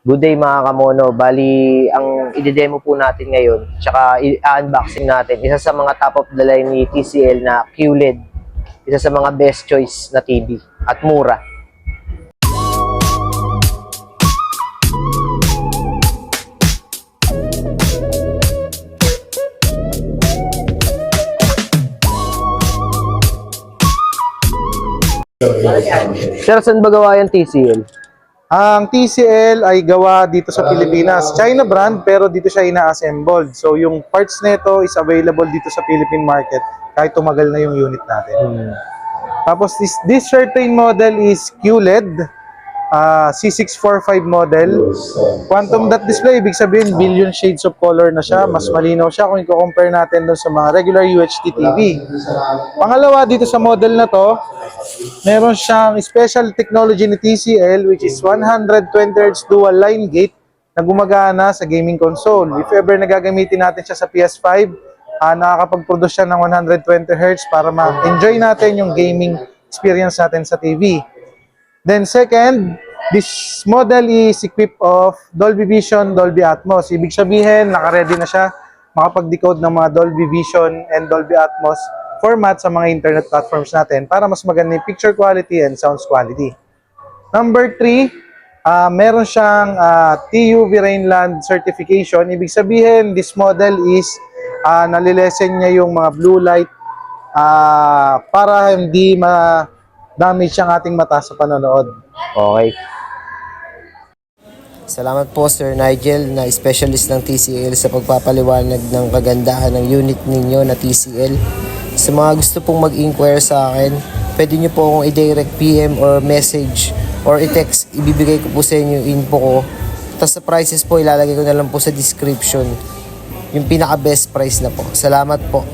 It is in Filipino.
Good day mga kamono. Bali, ang i-demo po natin ngayon, tsaka i-unboxing natin, isa sa mga top of the line ni TCL na QLED. Isa sa mga best choice na TV at mura. Sir, saan ba gawa yung TCL? Ang TCL ay gawa dito sa Pilipinas. China brand pero dito siya ina-assembled. So yung parts nito is available dito sa Philippine market kahit tumagal na yung unit natin. Tapos this certain model is QLED, C645 model. Quantum dot display, ibig sabihin billion shades of color na siya. Mas malinaw siya kung i-compare natin doon sa mga regular UHD TV. Pangalawa dito sa model na to, meron siyang special technology ni TCL which is 120Hz dual line gate na gumagana sa gaming console. If ever nagagamitin natin siya sa PS5, nakakapag-produce siya ng 120Hz para ma-enjoy natin yung gaming experience natin sa TV. Then second, this model is equipped of Dolby Vision, Dolby Atmos. Ibig sabihin, naka-ready na siya makapag-decode ng mga Dolby Vision and Dolby Atmos format sa mga internet platforms natin para mas maganda yung picture quality and sounds quality. Number 3, meron siyang TÜV Rheinland certification. Ibig sabihin, this model is nalilesen niya yung mga blue light para hindi ma-damage ang ating mata sa panonood. Okay. Salamat po Sir Nigel na specialist ng TCL sa pagpapaliwanag ng kagandahan ng unit ninyo na TCL. Sa mga gusto pong mag-inquire sa akin, pwede nyo po akong i-direct PM or message or i-text. Ibibigay ko po sa inyo yung info ko. Tapos sa prices po, ilalagay ko na lang po sa description yung pinaka-best price na po. Salamat po.